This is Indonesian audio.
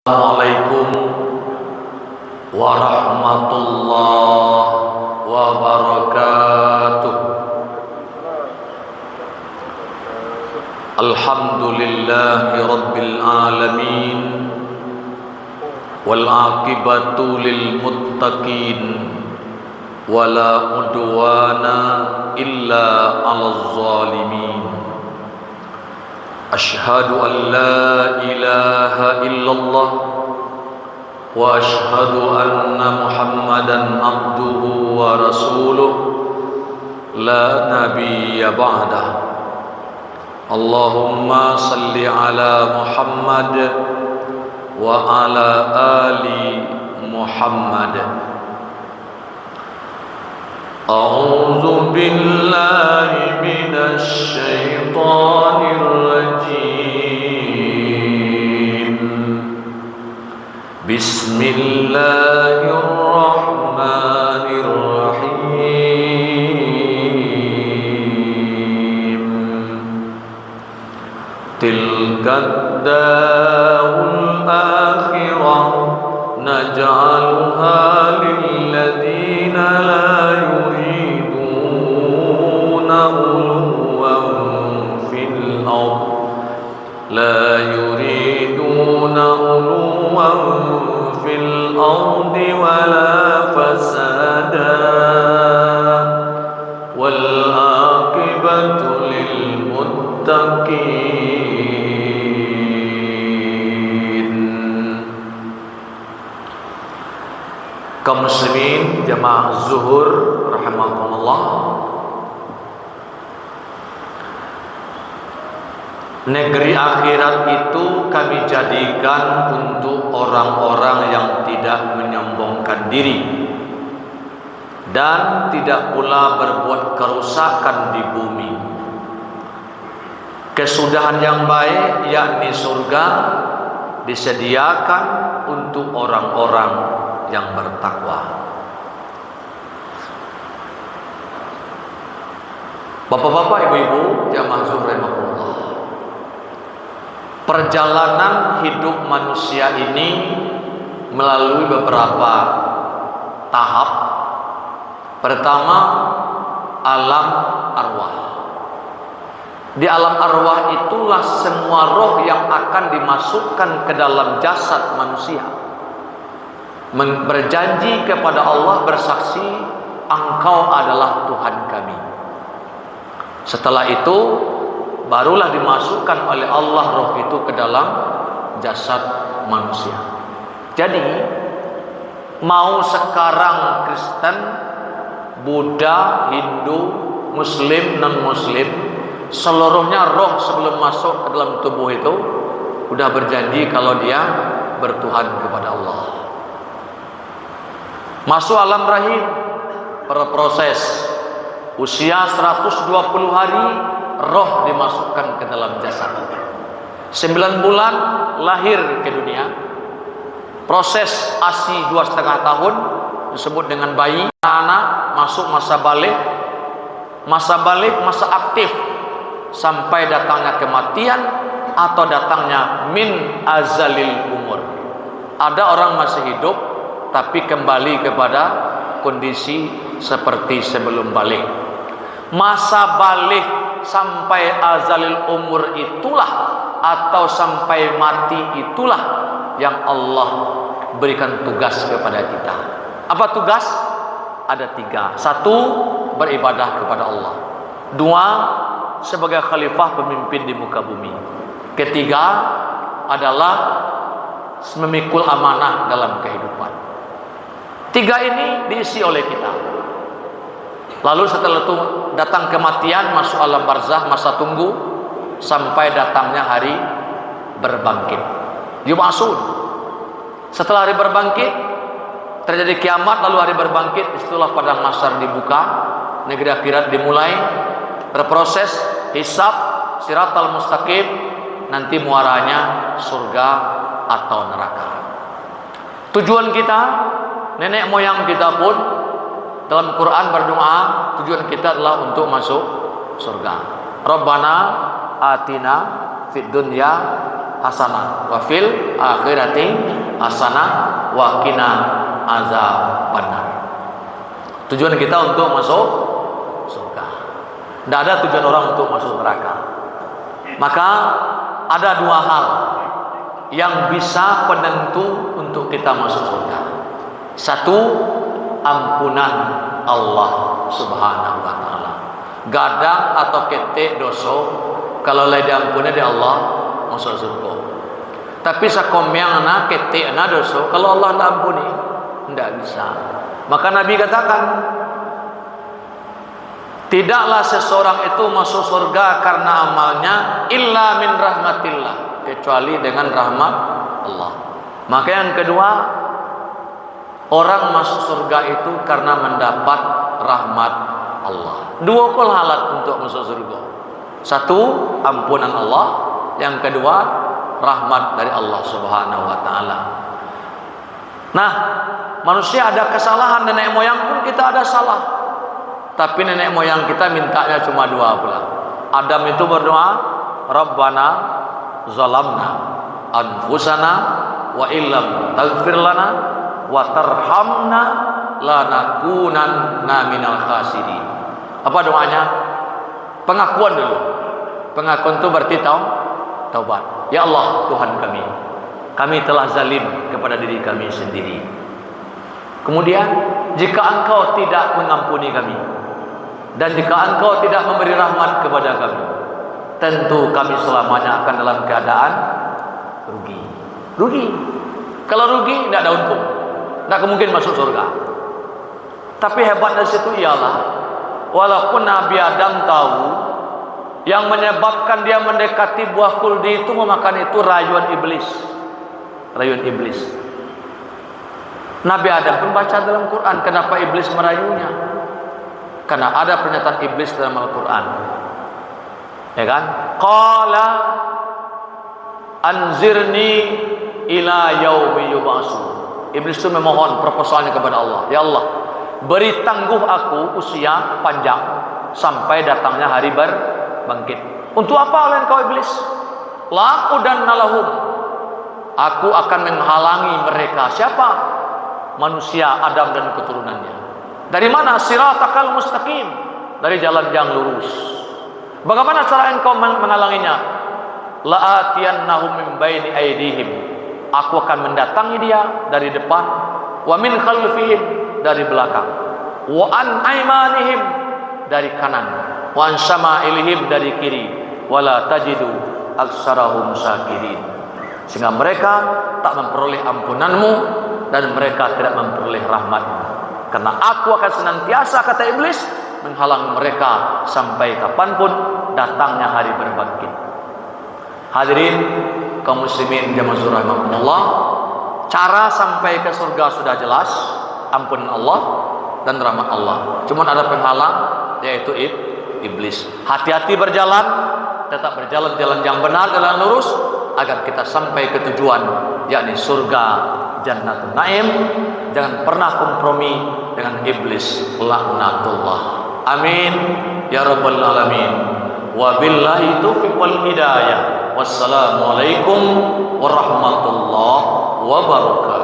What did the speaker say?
Assalamualaikum warahmatullahi wabarakatuh. Alhamdulillahi rabbil alamin, wal aqibatu lil muttaqin, wala udwana illa 'alal zalimin. Ashhadu an la ilaha illallah wa ashhadu anna Muhammadan abduhu wa rasuluh la nabiyya ba'dah. Allahumma salli ala Muhammad wa ala ali Muhammad. A'udzu billahi minasy syaithanir rajim. Bismillahirrahmanirrahim. Tilkad darul akhirah naj'aluha lil ladzina la لا يريدون علوا في الأرض ولا فسادا والعاقبة للمتقين. Kaum muslimin jamaah zuhur rahimakumullah. Negeri akhirat itu kami jadikan untuk orang-orang yang tidak menyombongkan diri dan tidak pula berbuat kerusakan di bumi. Kesudahan yang baik, yakni surga, disediakan untuk orang-orang yang bertakwa. Bapak-bapak, ibu-ibu, jamaah zuhur rahimakumullah. Perjalanan hidup manusia ini melalui beberapa tahap. Pertama, alam arwah. Di alam arwah itulah semua roh yang akan dimasukkan ke dalam jasad manusia, berjanji kepada Allah, bersaksi, Engkau adalah Tuhan kami. Setelah itu barulah dimasukkan oleh Allah roh itu ke dalam jasad manusia. Jadi mau sekarang Kristen, Buddha, Hindu, Muslim, non-Muslim, seluruhnya roh sebelum masuk ke dalam tubuh itu sudah berjanji kalau dia bertuhan kepada Allah. Masuk alam rahim, berproses usia 120 hari, roh dimasukkan ke dalam jasad. 9 bulan lahir ke dunia. Proses ASI 2,5 tahun disebut dengan bayi. Anak masuk masa balik, masa aktif sampai datangnya kematian atau datangnya min azalil umur. Ada orang masih hidup tapi kembali kepada kondisi seperti sebelum balik. Masa balik sampai azalil umur itulah atau sampai mati itulah yang Allah berikan tugas kepada kita. Apa tugas? Ada 3. 1, beribadah kepada Allah. 2, sebagai khalifah pemimpin di muka bumi. 3, adalah memikul amanah dalam kehidupan. 3 ini diisi oleh kita. Lalu setelah itu datang kematian, masuk alam barzah, masa tunggu sampai datangnya hari berbangkit. Yub'atsun. Setelah hari berbangkit terjadi kiamat, lalu hari berbangkit, itulah padang mahsyar dibuka, negeri akhirat dimulai, berproses, hisab, siratal mustaqim, nanti muaranya surga atau neraka. Tujuan kita, nenek moyang kita pun dalam Quran berdoa, tujuan kita adalah untuk masuk surga. Rabbana atina fid dunya hasanah wa fil akhirati hasanah wa qina azabannar. Tujuan kita untuk masuk surga. Tidak ada tujuan orang untuk masuk neraka. Maka ada dua hal yang bisa penentu untuk kita masuk surga. Satu, ampunan Allah Subhanahu wa taala. Gadang atau ketek dosa kalau lai diampuni di Allah masuk surga. Tapi sakomyangna ketekna dosa kalau Allah tak ampuni tidak bisa. Maka Nabi katakan, tidaklah seseorang itu masuk surga karena amalnya illa min rahmatillah, kecuali dengan rahmat Allah. Maka yang kedua, orang masuk surga itu karena mendapat rahmat Allah. Dua halat untuk masuk surga. Satu, ampunan Allah. Yang kedua, rahmat dari Allah Subhanahu wa taala. Nah, manusia ada kesalahan, nenek moyang pun kita ada salah. Tapi nenek moyang kita mintanya cuma dua pula. Adam itu berdoa, Rabbana zalamna anfusana wa illam taghfir lana wa tarhamna lanakunanna minal khasirin. Apa doanya? Pengakuan dulu. Pengakuan itu berarti taubat. Ya Allah, Tuhan kami telah zalim kepada diri kami sendiri. Kemudian, jika Engkau tidak mengampuni kami dan jika Engkau tidak memberi rahmat kepada kami, tentu kami selamanya akan dalam keadaan rugi. Kalau rugi, tidak ada untung, tidak mungkin masuk surga. Tapi hebat dari situ ialah, walaupun Nabi Adam tahu yang menyebabkan dia mendekati buah khuldi itu memakan itu rayuan iblis. Nabi Adam pun baca dalam Quran kenapa iblis merayunya. Karena ada pernyataan iblis dalam Al-Quran. Ya kan? Qala anzirni ila yaumi yub'atsun. Iblis itu memohon proposalnya kepada Allah. Ya Allah, beri tangguh aku usia panjang sampai datangnya hari berbangkit. Untuk apa oleh engkau iblis? La udanna lahum. Aku akan menghalangi mereka. Siapa? Manusia Adam dan keturunannya. Dari mana? Siratakal mustaqim, dari jalan yang lurus. Bagaimana cara engkau menghalanginya? La'atiyannahum min baini aydihim. Aku akan mendatangi dia dari depan, wa min khalfihim, dari belakang, wa an aymanihim, dari kanan, wa an syama'ilihim, dari kiri, wala tajidu aksarahum syakirin. Sehingga mereka tak memperoleh ampunanmu dan mereka tidak memperoleh rahmatmu. Karena aku akan senantiasa, kata iblis, menghalang mereka sampai kapanpun datangnya hari berbangkit. Hadirin kaum muslimin jamaah rahimakumullah, cara sampai ke surga sudah jelas, ampunan Allah dan rahmat Allah. Cuma ada penghalang, yaitu iblis. Hati-hati berjalan, tetap berjalan jalan yang benar, jalan lurus, agar kita sampai ke tujuan, yakni surga Jannatul Naim. Jangan pernah kompromi dengan iblis, laknatullah. Amin ya rabbal alamin. Wabillahi taufiq wal hidayah. Wassalamualaikum warahmatullahi wabarakatuh.